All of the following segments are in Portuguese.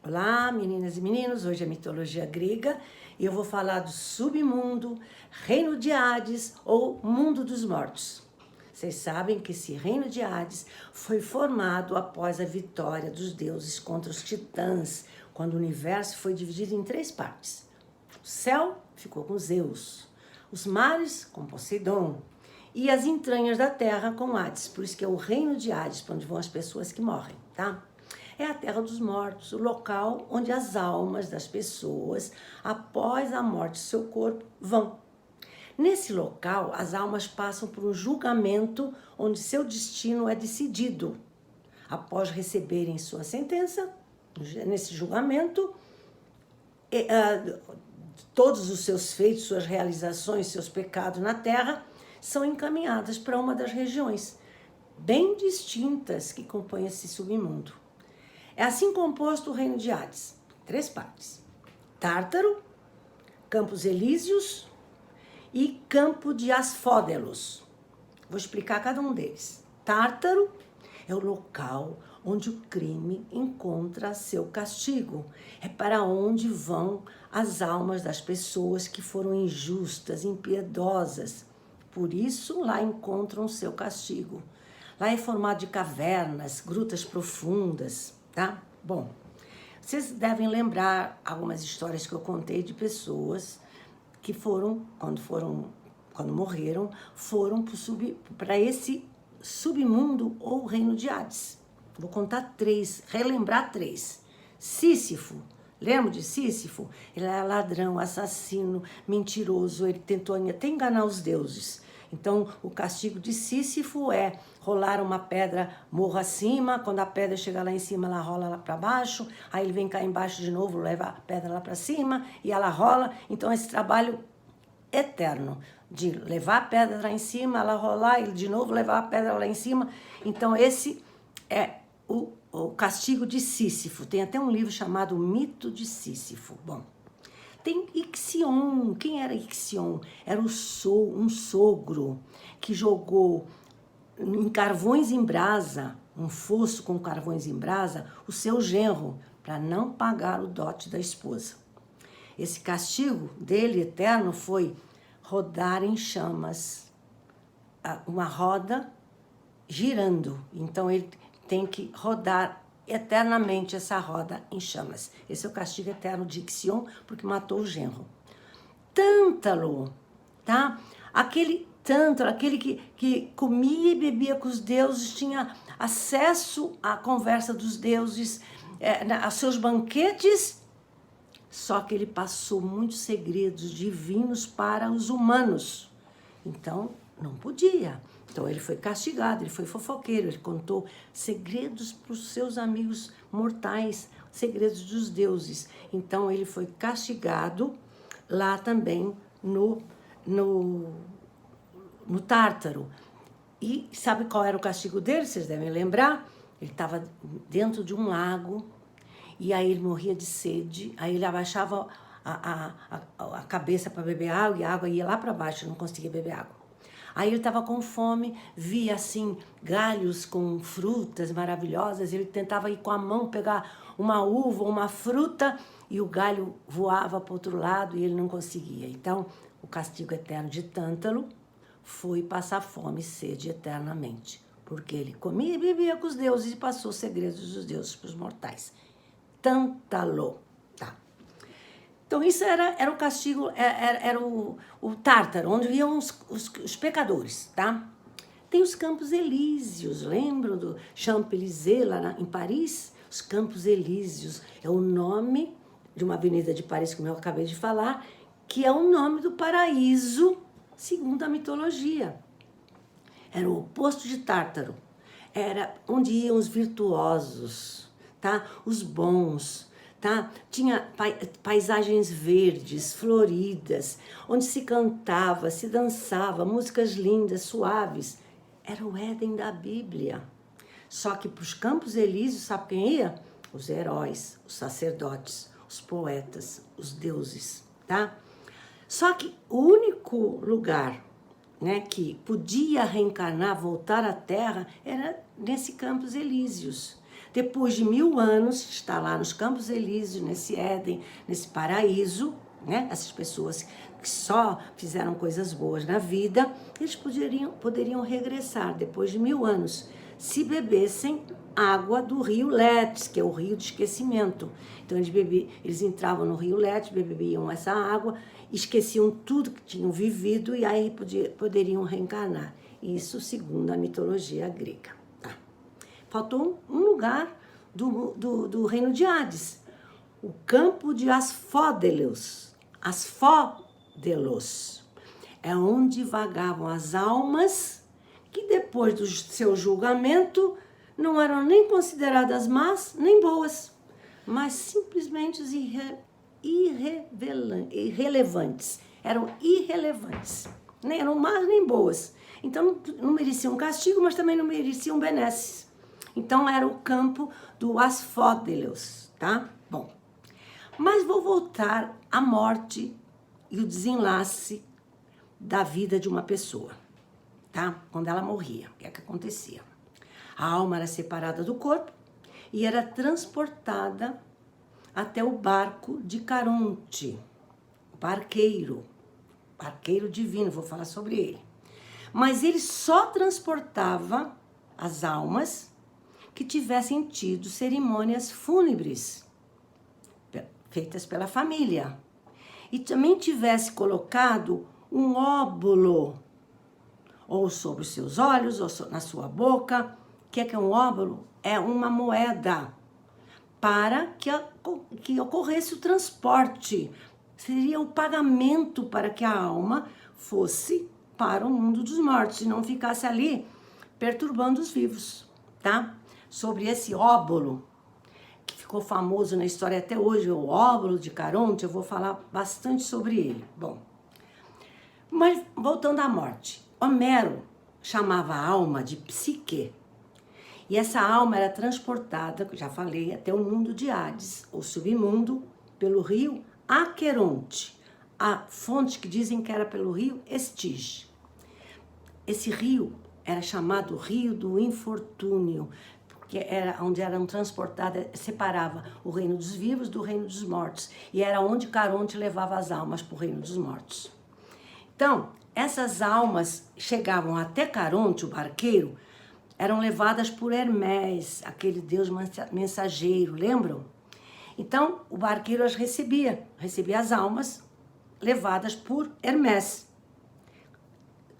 Olá, meninas e meninos, hoje é mitologia grega e eu vou falar do submundo, reino de Hades ou mundo dos mortos. Vocês sabem que esse reino de Hades foi formado após a vitória dos deuses contra os titãs, quando o universo foi dividido em 3 partes. O céu ficou com Zeus, os mares com Poseidon e as entranhas da terra com Hades, por isso que é o reino de Hades, para onde vão as pessoas que morrem, tá? É a terra dos mortos, o local onde as almas das pessoas, após a morte do seu corpo, vão. Nesse local, as almas passam por um julgamento onde seu destino é decidido. Após receberem sua sentença, nesse julgamento, todos os seus feitos, suas realizações, seus pecados na terra, são encaminhadas para uma das regiões bem distintas que compõem esse submundo. É assim composto o reino de Hades, 3 partes: Tártaro, Campos Elíseos e Campo de Asfódelos. Vou explicar cada um deles. Tártaro é o local onde o crime encontra seu castigo. É para onde vão as almas das pessoas que foram injustas, impiedosas. Por isso, lá encontram seu castigo. Lá é formado de cavernas, grutas profundas, tá? Bom, vocês devem lembrar algumas histórias que eu contei de pessoas que quando morreram, foram para esse submundo ou reino de Hades. Vou contar 3, relembrar 3. Sísifo, lembra de Sísifo? Ele era ladrão, assassino, mentiroso, ele tentou até enganar os deuses. Então, o castigo de Sísifo é rolar uma pedra morro acima, quando a pedra chegar lá em cima, ela rola lá para baixo, aí ele vem cá embaixo de novo, leva a pedra lá para cima e ela rola. Então, esse trabalho eterno de levar a pedra lá em cima, ela rolar e de novo levar a pedra lá em cima. Então, esse é o castigo de Sísifo. Tem até um livro chamado O Mito de Sísifo. Bom, tem Ixion. Quem era Ixion? Era um sogro que jogou em carvões em brasa, um fosso com carvões em brasa, o seu genro, para não pagar o dote da esposa. Esse castigo dele eterno foi rodar em chamas, uma roda girando. Então ele tem que rodar eternamente essa roda em chamas. Esse é o castigo eterno de Ixion, porque matou o genro. Tântalo, tá? Aquele Tântalo, aquele que comia e bebia com os deuses, tinha acesso à conversa dos deuses, a seus banquetes, só que ele passou muitos segredos divinos para os humanos. Então, não podia. Então, ele foi castigado, ele foi fofoqueiro, ele contou segredos para os seus amigos mortais, segredos dos deuses. Então, ele foi castigado lá também no Tártaro. E sabe qual era o castigo dele? Vocês devem lembrar? Ele estava dentro de um lago, e aí ele morria de sede, aí ele abaixava a cabeça para beber água, e a água ia lá para baixo, não conseguia beber água. Aí ele estava com fome, via assim galhos com frutas maravilhosas, ele tentava ir com a mão pegar uma uva, uma fruta, e o galho voava para o outro lado e ele não conseguia. Então, o castigo eterno de Tântalo foi passar fome e sede eternamente, porque ele comia e bebia com os deuses e passou os segredos dos deuses para os mortais. Tântalo, tá? Então, isso era o castigo, era o Tártaro, onde iam os pecadores, tá? Tem os Campos Elíseos, lembram do Champs-Élysées, lá em Paris? Os Campos Elíseos é o nome de uma avenida de Paris, como eu acabei de falar, que é o nome do paraíso, segundo a mitologia. Era o oposto de Tártaro, era onde iam os virtuosos, tá? Os bons, tá? Tinha paisagens verdes, floridas, onde se cantava, se dançava, músicas lindas, suaves. Era o Éden da Bíblia. Só que para os Campos Elíseos, sabe quem ia? Os heróis, os sacerdotes, os poetas, os deuses, tá? Só que o único lugar, né, que podia reencarnar, voltar à Terra, era nesse Campos Elíseos. Depois de 1000 anos, está lá nos Campos Elíseos, nesse Éden, nesse paraíso, né? Essas pessoas que só fizeram coisas boas na vida, eles poderiam regressar depois de 1000 anos, se bebessem água do rio Letes, que é o rio de esquecimento. Então eles entravam no rio Letes, bebiam essa água, esqueciam tudo que tinham vivido e aí poderiam reencarnar. Isso segundo a mitologia grega. Tá. Faltou um lugar do reino de Hades, o campo de Asfódelos. Asfódelos é onde vagavam as almas que depois do seu julgamento não eram nem consideradas más nem boas, mas simplesmente irrelevantes. Eram irrelevantes. Nem eram más nem boas. Então não mereciam castigo, mas também não mereciam benesses. Então era o campo do Asfódelos, tá? Bom, mas vou voltar à morte e o desenlace da vida de uma pessoa, tá? Quando ela morria, o que é que acontecia? A alma era separada do corpo e era transportada até o barco de Caronte, o barqueiro divino, vou falar sobre ele. Mas ele só transportava as almas que tivessem tido cerimônias fúnebres feitas pela família e também tivesse colocado um óbolo ou sobre os seus olhos ou na sua boca. O que é um óbolo? É uma moeda para que ocorresse o transporte. Seria o pagamento para que a alma fosse para o mundo dos mortos e não ficasse ali perturbando os vivos, tá? Sobre esse óbolo, que ficou famoso na história até hoje, o óbolo de Caronte, eu vou falar bastante sobre ele. Bom, mas voltando à morte, Homero chamava a alma de psique, e essa alma era transportada, que eu já falei, até o mundo de Hades, ou submundo, pelo rio Aqueronte, a fonte que dizem que era pelo rio Estige. Esse rio era chamado Rio do Infortúnio, porque era onde eram transportadas, separava o reino dos vivos do reino dos mortos, e era onde Caronte levava as almas para o reino dos mortos. Então, essas almas chegavam até Caronte, o barqueiro, eram levadas por Hermés, aquele deus mensageiro, lembram? Então, o barqueiro as recebia as almas levadas por Hermés.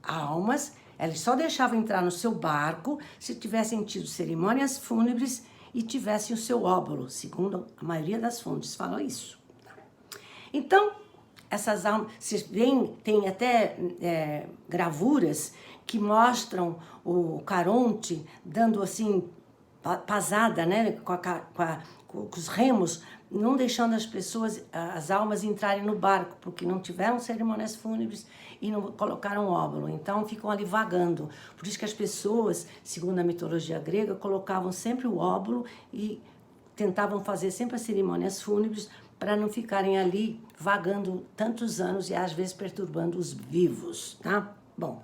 Almas, eles só deixavam entrar no seu barco se tivessem tido cerimônias fúnebres e tivessem o seu óbolo, segundo a maioria das fontes falam isso. Então, essas almas, vocês veem, tem até gravuras que mostram o Caronte dando assim, pasada, né, com os remos, não deixando as pessoas, as almas entrarem no barco, porque não tiveram cerimônias fúnebres e não colocaram óbolo, então ficam ali vagando. Por isso que as pessoas, segundo a mitologia grega, colocavam sempre o óbolo e tentavam fazer sempre as cerimônias fúnebres para não ficarem ali vagando tantos anos e às vezes perturbando os vivos, tá? Bom,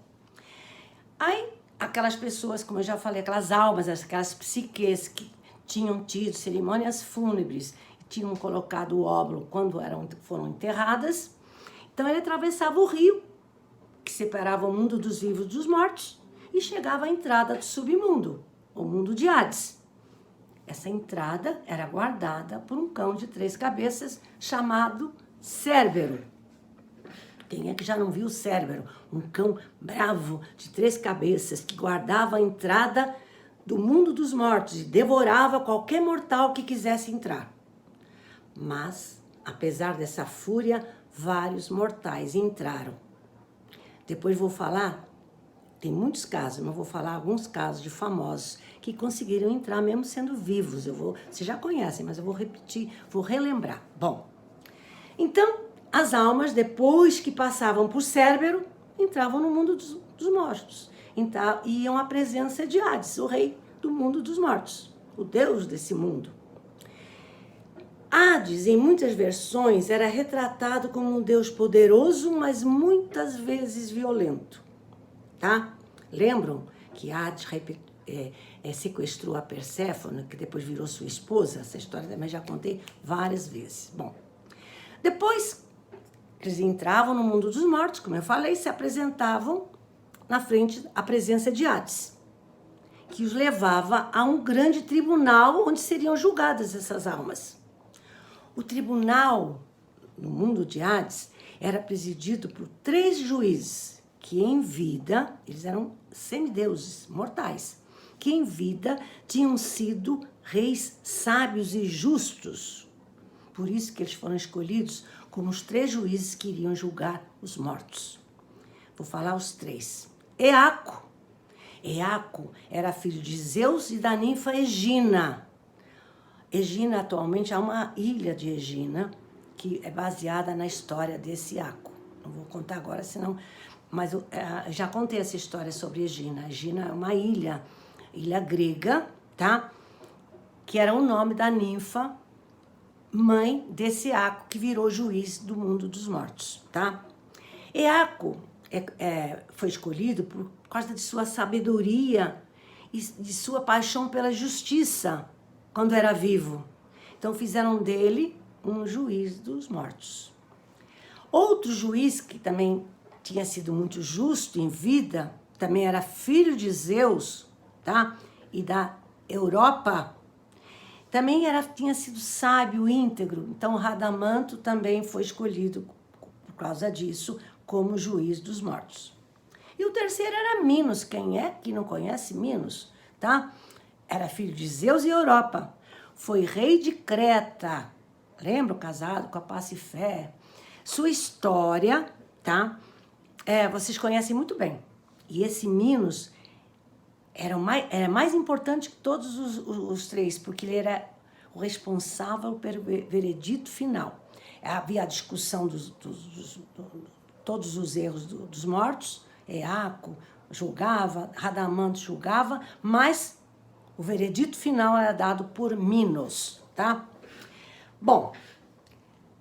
aí aquelas pessoas, como eu já falei, aquelas almas, aquelas psiques que tinham tido cerimônias fúnebres, tinham colocado o óbolo quando foram enterradas, então ele atravessava o rio, que separava o mundo dos vivos dos mortos, e chegava à entrada do submundo, o mundo de Hades. Essa entrada era guardada por um cão de 3 cabeças chamado Cérbero. Quem é que já não viu o Cérbero? Um cão bravo de 3 cabeças que guardava a entrada do mundo dos mortos e devorava qualquer mortal que quisesse entrar. Mas, apesar dessa fúria, vários mortais entraram. Depois vou falar, tem muitos casos, mas vou falar alguns casos de famosos que conseguiram entrar mesmo sendo vivos. Vocês já conhecem, mas eu vou repetir, vou relembrar. Bom, então, as almas, depois que passavam por Cérbero, entravam no mundo dos mortos. Então, iam à presença de Hades, o rei do mundo dos mortos, o deus desse mundo. Hades, em muitas versões, era retratado como um deus poderoso, mas muitas vezes violento, tá? Lembram que Hades sequestrou a Perséfone, que depois virou sua esposa. Essa história também já contei várias vezes. Bom, depois eles entravam no mundo dos mortos, como eu falei, se apresentavam na frente à presença de Hades, que os levava a um grande tribunal onde seriam julgadas essas almas. O tribunal no mundo de Hades era presidido por 3 juízes, que em vida, eles eram semideuses, mortais, que em vida tinham sido reis sábios e justos. Por isso que eles foram escolhidos como os 3 juízes que iriam julgar os mortos. Vou falar os 3. Eaco. Eaco era filho de Zeus e da ninfa Egina. Egina, atualmente, há uma ilha de Egina, que é baseada na história desse Eaco. Não vou contar agora, senão... Mas eu já contei essa história sobre Egina. Egina é uma ilha grega, tá? Que era o nome da ninfa, mãe desse Eaco, que virou juiz do mundo dos mortos, tá? Eaco foi escolhido por causa de sua sabedoria e de sua paixão pela justiça, quando era vivo. Então fizeram dele um juiz dos mortos. Outro juiz que também tinha sido muito justo em vida, também era filho de Zeus, tá? E da Europa, também tinha sido sábio, íntegro. Então Radamanto também foi escolhido por causa disso como juiz dos mortos. E o terceiro era Minos. Quem é que não conhece Minos, tá? Era filho de Zeus e Europa. Foi rei de Creta. Lembra? Casado com a Pacifé. Sua história, tá? Vocês conhecem muito bem. E esse Minos era mais importante que todos os 3, porque ele era o responsável pelo veredito final. Havia a discussão todos os erros dos mortos. Eaco julgava, Radamanto julgava, mas o veredito final era dado por Minos, tá? Bom,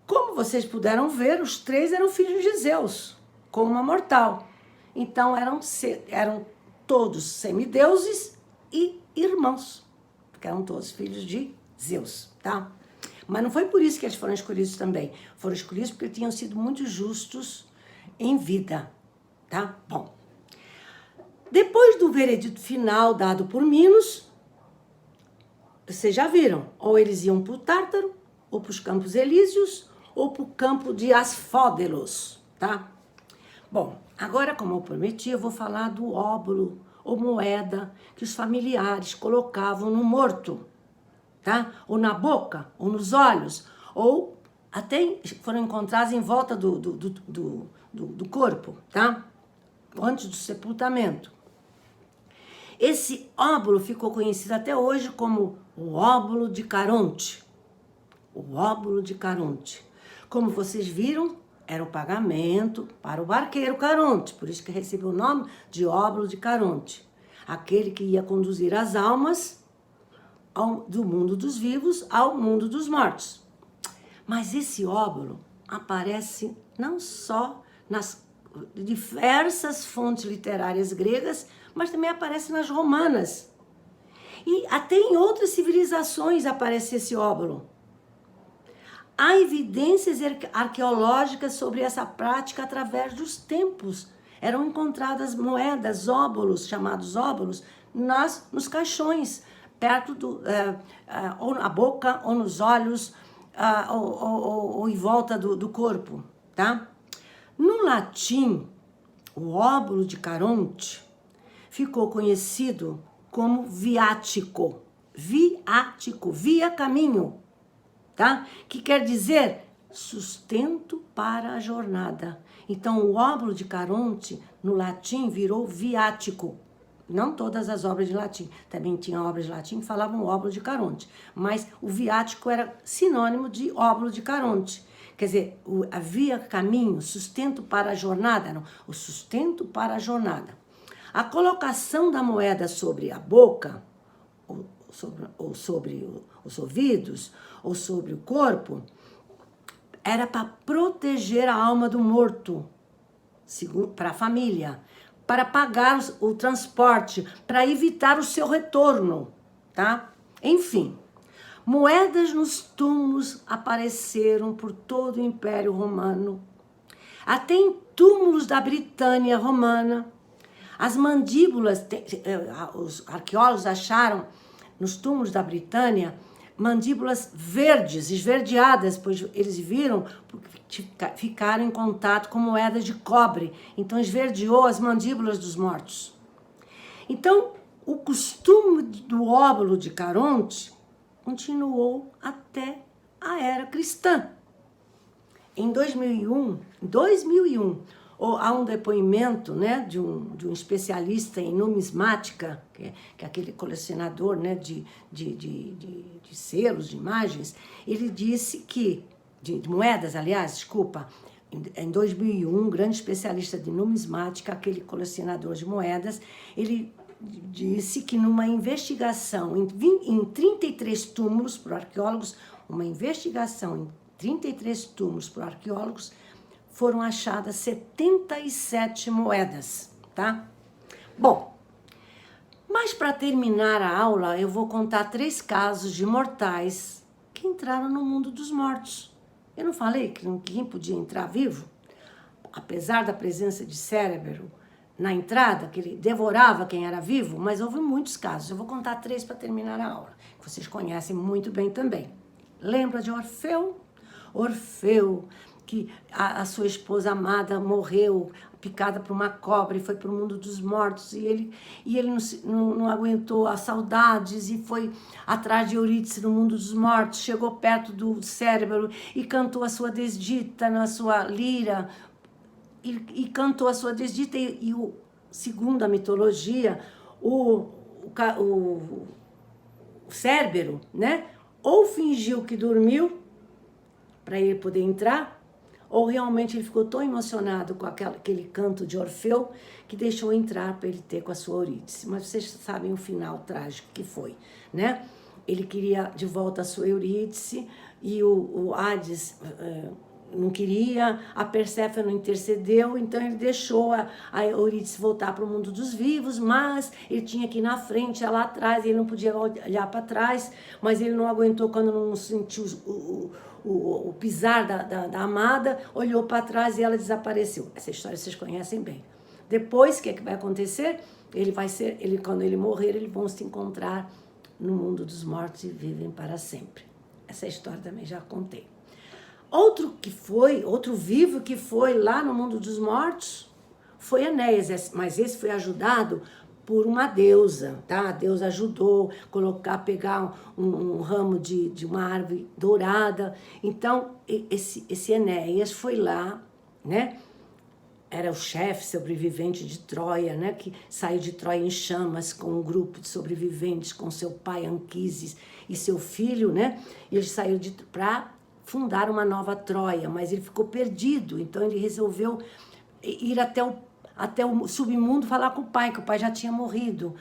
como vocês puderam ver, os 3 eram filhos de Zeus, como uma mortal. Então eram todos semideuses e irmãos, porque eram todos filhos de Zeus, tá? Mas não foi por isso que eles foram escolhidos também. Foram escolhidos porque tinham sido muito justos em vida, tá? Bom, depois do veredito final dado por Minos, vocês já viram, ou eles iam para o Tártaro, ou para os Campos Elíseos, ou para o campo de Asfódelos, tá? Bom, agora, como eu prometi, eu vou falar do óbolo ou moeda que os familiares colocavam no morto, tá? Ou na boca, ou nos olhos, ou até foram encontrados em volta do corpo, tá? Antes do sepultamento. Esse óbolo ficou conhecido até hoje como o óbolo de Caronte. O óbolo de Caronte. Como vocês viram, era o pagamento para o barqueiro Caronte, por isso que recebeu o nome de óbolo de Caronte. Aquele que ia conduzir as almas do mundo dos vivos ao mundo dos mortos. Mas esse óbolo aparece não só nas diversas fontes literárias gregas, mas também aparece nas romanas. E até em outras civilizações aparece esse óbolo. Há evidências arqueológicas sobre essa prática através dos tempos. Eram encontradas moedas, óbolos, chamados óbolos, nos caixões, perto ou na boca, ou nos olhos, ou em volta do corpo, tá? No latim, o óbolo de Caronte ficou conhecido como viático. Viático, via caminho, tá? Que quer dizer sustento para a jornada. Então, o óbolo de Caronte, no latim, virou viático. Não todas as obras de latim. Também tinha obras de latim que falavam óbolo de Caronte. Mas o viático era sinônimo de óbolo de Caronte. Quer dizer, havia caminho, sustento para a jornada. Não, o sustento para a jornada. A colocação da moeda sobre a boca, ou sobre os ouvidos, ou sobre o corpo, era para proteger a alma do morto, para a família, para pagar o transporte, para evitar o seu retorno, tá? Enfim, moedas nos túmulos apareceram por todo o Império Romano, até em túmulos da Britânia romana. As mandíbulas, os arqueólogos acharam nos túmulos da Britânia mandíbulas verdes, esverdeadas, pois eles viram, ficaram em contato com moedas de cobre, então esverdeou as mandíbulas dos mortos. Então, o costume do óbolo de Caronte continuou até a era cristã. Em 2001, há um depoimento, né, de um especialista em numismática, que é aquele colecionador, né, de selos, de imagens. Ele disse que, de moedas, aliás, desculpa, em 2001, um grande especialista de numismática, aquele colecionador de moedas, ele disse que numa investigação em 33 túmulos por arqueólogos, uma investigação em 33 túmulos por arqueólogos, foram achadas 77 moedas, tá? Bom, mas para terminar a aula, eu vou contar 3 casos de mortais que entraram no mundo dos mortos. Eu não falei que ninguém podia entrar vivo? Apesar da presença de Cérebro na entrada, que ele devorava quem era vivo, mas houve muitos casos. Eu vou contar 3 para terminar a aula, que vocês conhecem muito bem também. Lembra de Orfeu? Orfeu, que a sua esposa amada morreu picada por uma cobra e foi para o mundo dos mortos, e ele não aguentou as saudades e foi atrás de Eurídice no mundo dos mortos, chegou perto do Cérebro e cantou a sua desdita na sua lira, e cantou a sua desdita, segundo a mitologia, o Cérbero, né, ou fingiu que dormiu para ele poder entrar, ou realmente ele ficou tão emocionado com aquele canto de Orfeu que deixou entrar para ele ter com a sua Eurídice. Mas vocês sabem o final trágico que foi, né? Ele queria de volta a sua Eurídice e o Hades não queria, a Perséfone intercedeu, então ele deixou a Eurídice voltar para o mundo dos vivos, mas ele tinha que ir na frente, lá atrás, ele não podia olhar para trás, mas ele não aguentou quando não sentiu o pisar da amada, olhou para trás e ela desapareceu. Essa história vocês conhecem bem. Depois, o que vai acontecer? Quando ele morrer, eles vão se encontrar no mundo dos mortos e vivem para sempre. Essa história também já contei. Outro vivo que foi lá no mundo dos mortos foi Enéas, mas esse foi ajudado por uma deusa, tá? A deusa ajudou a pegar um ramo de uma árvore dourada. Então, esse Enéas foi lá, né? Era o chefe sobrevivente de Troia, né? Que saiu de Troia em chamas com um grupo de sobreviventes, com seu pai Anquises e seu filho, né? E ele saiu para fundar uma nova Troia, mas ele ficou perdido, então ele resolveu ir até o submundo falar com o pai, que o pai já tinha morrido.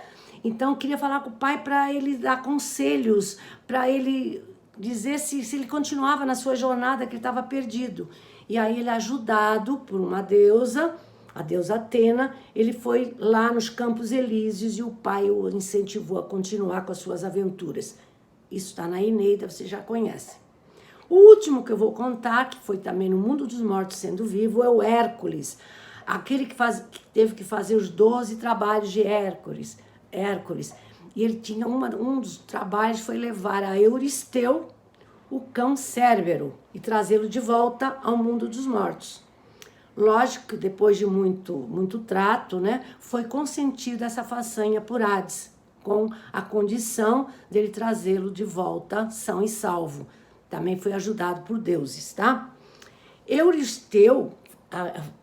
Então queria falar com o pai para ele dar conselhos, para ele dizer se ele continuava na sua jornada, que ele estava perdido. E aí ele, ajudado por uma deusa, a deusa Atena, ele foi lá nos Campos Elíseos e o pai o incentivou a continuar com as suas aventuras. Isso está na Eneida, você já conhece. O último que eu vou contar, que foi também no mundo dos mortos sendo vivo, é o Hércules. Aquele que teve que fazer os 12 trabalhos de Hércules. E ele tinha um dos trabalhos foi levar a Euristeu, o cão Cérbero, e trazê-lo de volta ao mundo dos mortos. Lógico que depois de muito trato, né, foi consentida essa façanha por Hades, com a condição dele trazê-lo de volta são e salvo. Também foi ajudado por deuses, tá? Euristeu,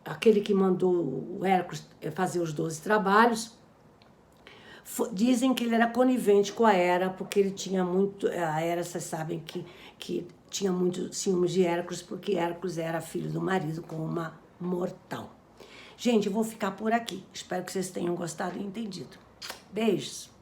aquele que mandou o Hércules fazer os 12 trabalhos, dizem que ele era conivente com a Hera, porque ele tinha muito... A Hera, vocês sabem que tinha muito ciúmes de Hércules, porque Hércules era filho do marido com uma mortal. Gente, eu vou ficar por aqui. Espero que vocês tenham gostado e entendido. Beijos!